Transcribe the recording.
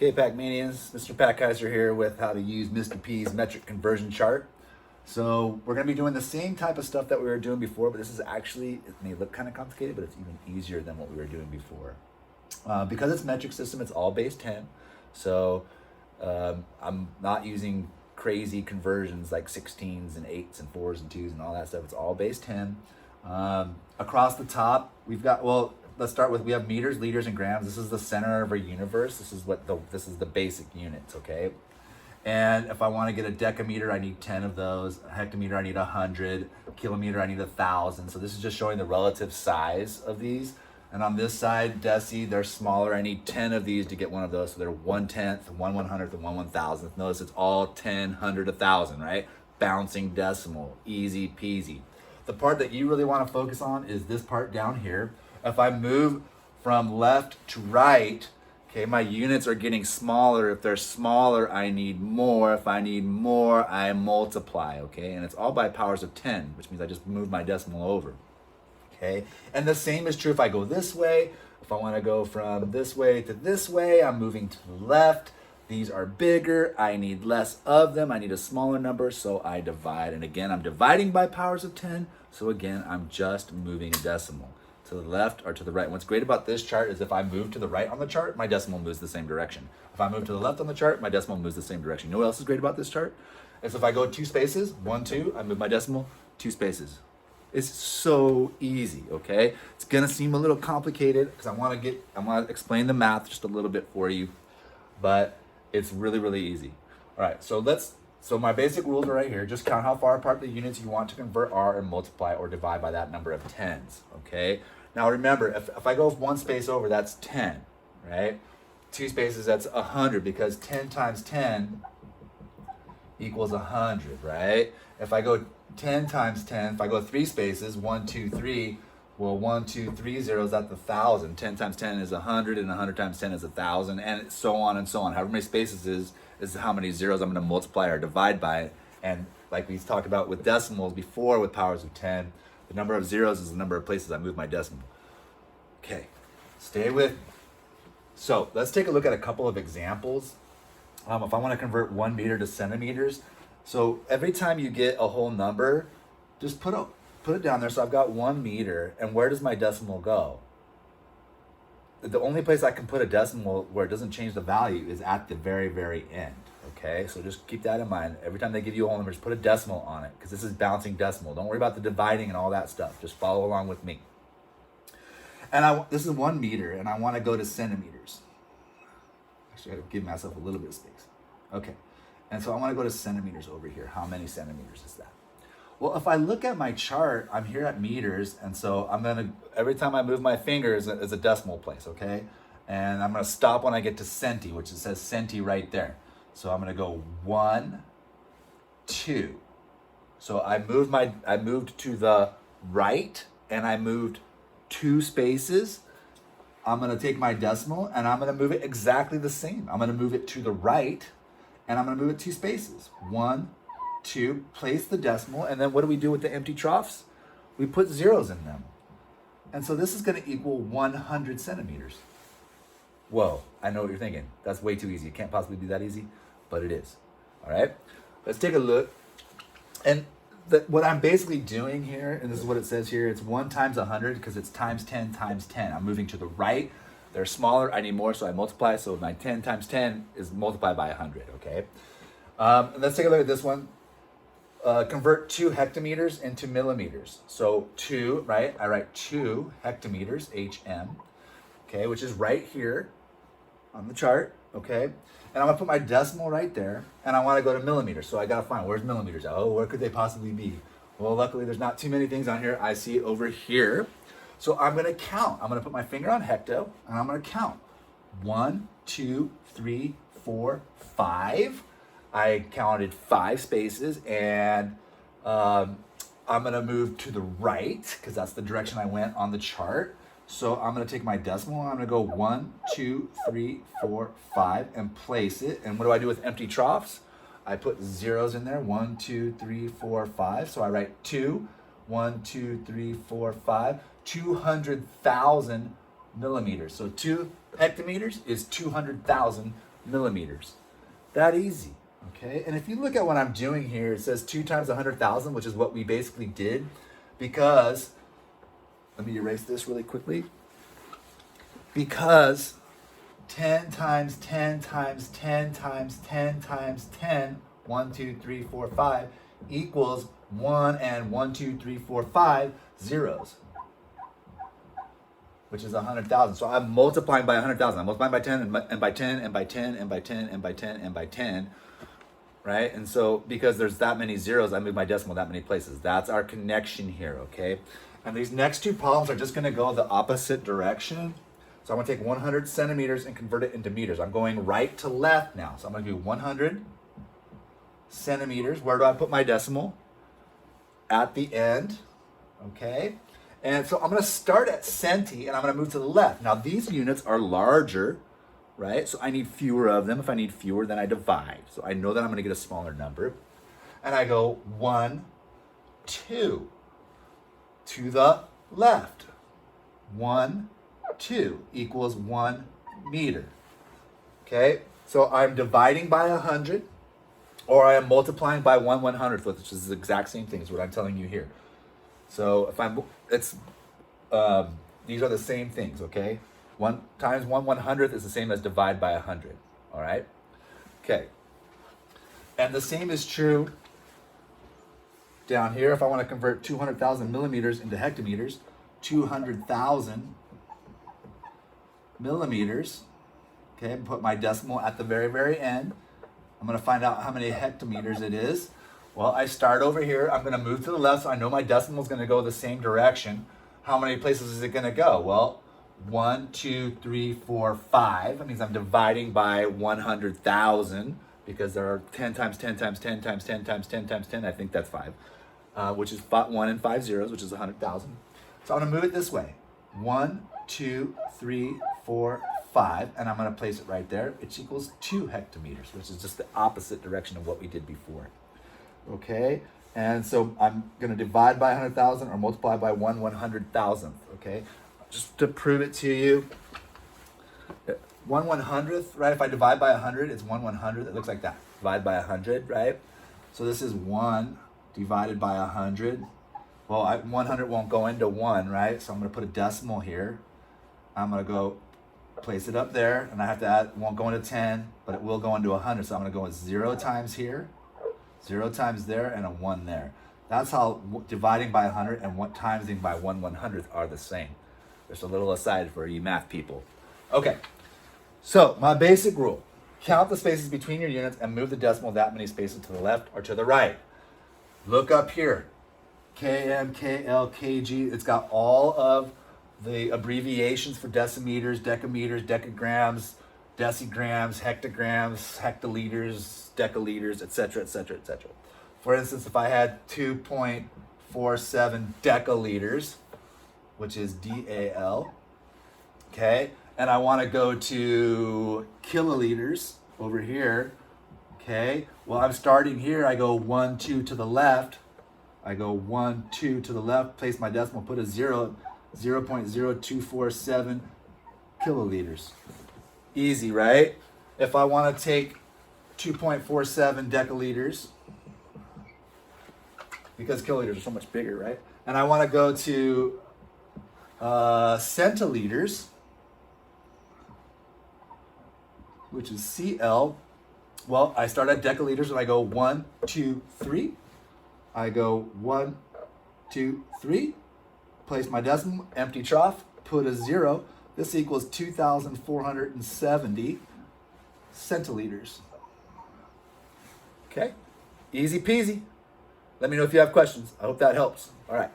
Okay, Pac-Manians, Mr. Packheiser here with how to use Mr. P's metric conversion chart. So we're going to be doing the same type of stuff that we were doing before, but this is actually, it may look kind of complicated, but it's even easier than what we were doing before. Because it's metric system, it's all base 10. So I'm not using crazy conversions like 16s and 8s and 4s and 2s and all that stuff. It's all base 10. Across the top, we've got, well, let's start with, we have meters, liters, and grams. This is the center of our universe. This is the basic units, okay? And if I want to get a decameter, I need 10 of those. A hectometer, I need 100. A kilometer, I need 1,000. So this is just showing the relative size of these. And on this side, deci, they're smaller. I need 10 of these to get one of those. So they're 1/10, 1/100th, and 1/1000th. Notice it's all 10, 100, 1,000, right? Bouncing decimal, easy peasy. The part that you really want to focus on is this part down here. If I move from left to right, okay, my units are getting smaller. If they're smaller, I need more. If I need more, I multiply, okay? And it's all by powers of 10, which means I just move my decimal over, okay? And the same is true if I go this way. If I want to go from this way to this way, I'm moving to the left. These are bigger. I need less of them. I need a smaller number, so I divide. And again, I'm dividing by powers of 10. So again, I'm just moving a decimal to the left or to the right. What's great about this chart is if I move to the right on the chart, my decimal moves the same direction. If I move to the left on the chart, my decimal moves the same direction. You know what else is great about this chart? Is if I go 2 spaces, 1, 2, I move my decimal 2 spaces. It's so easy, okay? It's gonna seem a little complicated because I wanna explain the math just a little bit for you, but it's really, really easy. All right, so my basic rules are right here. Just count how far apart the units you want to convert are and multiply or divide by that number of tens, okay? Now remember, if I go 1 space over, that's 10, right? 2 spaces, that's 100 because 10 times 10 equals 100, right? If I go 10 times 10, if I go 3 spaces, 1, 2, 3, well, 1, 2, 3 zeros, that's 1,000. 10 times 10 is 100, and 100 times 10 is 1,000, and so on and so on. However many spaces is how many zeros I'm going to multiply or divide by. And like we talked about with decimals before with powers of 10, the number of zeros is the number of places I move my decimal. Okay, stay with me. So let's take a look at a couple of examples. If I want to convert 1 meter to centimeters, so every time you get a whole number, just put it down there. So I've got 1 meter, and where does my decimal go? The only place I can put a decimal where it doesn't change the value is at the very, very end, okay? So just keep that in mind. Every time they give you a whole number, just put a decimal on it because this is bouncing decimal. Don't worry about the dividing and all that stuff. Just follow along with me. And this is 1 meter, and I want to go to centimeters. Actually, I gotta give myself a little bit of space. Okay, and so I want to go to centimeters over here. How many centimeters is that? Well, if I look at my chart, I'm here at meters, and so every time I move my finger is a decimal place, okay? And I'm gonna stop when I get to centi, which it says centi right there. So I'm gonna go 1, 2. So I moved to the right, and I moved 2 spaces. I'm gonna take my decimal, and I'm gonna move it exactly the same. I'm gonna move it to the right, and I'm gonna move it 2 spaces. 1, 2, place the decimal, and then what do we do with the empty troughs? We put zeros in them. And so this is gonna equal 100 centimeters. Whoa, I know what you're thinking. That's way too easy. It can't possibly be that easy, but it is. All right, let's take a look. And what I'm basically doing here, and this is what it says here, it's 1 times 100 because it's times 10 times 10. I'm moving to the right. They're smaller, I need more, so I multiply. So my 10 times 10 is multiplied by 100, okay? Let's take a look at this one. Convert 2 hectometers into millimeters. So 2, right? I write 2 hectometers, HM, okay, which is right here on the chart, okay? And I'm gonna put my decimal right there, and I wanna go to millimeters. So I gotta find, where's millimeters? Oh, where could they possibly be? Well, luckily there's not too many things on here. I see it over here. So I'm gonna count. I'm gonna put my finger on hecto, and I'm gonna count. 1, 2, 3, 4, 5. I counted 5 spaces, and I'm gonna move to the right because that's the direction I went on the chart. So I'm gonna take my decimal, and I'm gonna go 1, 2, 3, 4, 5, and place it. And what do I do with empty troughs? I put zeros in there, 1, 2, 3, 4, 5. So I write 2, 1, 2, 3, 4, 5, 200,000 millimeters. So 2 hectometers is 200,000 millimeters. That easy, okay? And if you look at what I'm doing here, it says 2 times 100,000, which is what we basically did, because, let me erase this really quickly, because 10 times 10 times 10 times 10 times 10, 1, 2, 3, 4, 5, equals 1 and 1, 2, 3, 4, 5 zeros, which is 100,000. So I'm multiplying by 100,000. I'm multiplying by 10 and by 10 and by 10 and by 10 and by 10 and by 10, right? And so because there's that many zeros, I move my decimal that many places. That's our connection here, okay? And these next two problems are just gonna go the opposite direction. So I'm gonna take 100 centimeters and convert it into meters. I'm going right to left now. So I'm gonna do 100 centimeters. Where do I put my decimal? At the end, okay? And so I'm gonna start at centi and I'm gonna move to the left. Now these units are larger, right? So I need fewer of them. If I need fewer, then I divide. So I know that I'm gonna get a smaller number. And I go 1, 2, to the left. 1, 2 equals 1 meter. Okay, so I'm dividing by 100, or I am multiplying by 1/100th, which is the exact same thing as what I'm telling you here. So if these are the same things, okay? 1 times 1/100th is the same as divide by 100, all right? Okay, and the same is true down here. If I want to convert 200,000 millimeters into hectometers, 200,000 millimeters, okay, and put my decimal at the very, very end. I'm gonna find out how many hectometers it is. Well, I start over here. I'm gonna move to the left, so I know my decimal is gonna go the same direction. How many places is it gonna go? Well, 1, 2, 3, 4, 5. That means I'm dividing by 100,000 because there are 10 times 10 times 10 times 10 times 10 times 10. I think that's 5, which is 1 and 5 zeros, which is 100,000. So I'm gonna move it this way. 1, 2, 3, 4, 5, and I'm gonna place it right there. It equals 2 hectometers, which is just the opposite direction of what we did before. Okay, and so I'm gonna divide by 100,000 or multiply by 1/100,000th, okay? Just to prove it to you, 1/100th, right? If I divide by 100, it's 1/100th. It looks like that. Divide by 100, right? So this is 1 divided by 100. Well, 100 won't go into 1, right? So I'm gonna put a decimal here. I'm gonna go place it up there, and I have to add, it won't go into 10, but it will go into 100. So I'm gonna go with 0 times here, 0 times there, and a 1 there. That's how dividing by 100 and timesing by 1/100th are the same. Just a little aside for you math people. Okay, so my basic rule: count the spaces between your units and move the decimal that many spaces to the left or to the right. Look up here, km, kl, kg. It's got all of the abbreviations for decimeters, decameters, decagrams, decigrams, hectograms, hectoliters, decaliters, etc., etc., etc. For instance, if I had 2.47 decaliters, which is DAL, okay, and I want to go to kiloliters over here, okay, well, I'm starting here. I go 1, 2 to the left. I go 1, 2 to the left, place my decimal, put a 0, 0.0247 kiloliters. Easy, right? If I want to take 2.47 decaliters, because kiloliters are so much bigger, right? And I want to go to centiliters, which is CL. Well, I start at decaliters and I go 1, 2, 3. I go 1, 2, 3. Place my decimal, empty trough, put a 0. This equals 2,470 centiliters. Okay, easy peasy. Let me know if you have questions. I hope that helps. All right.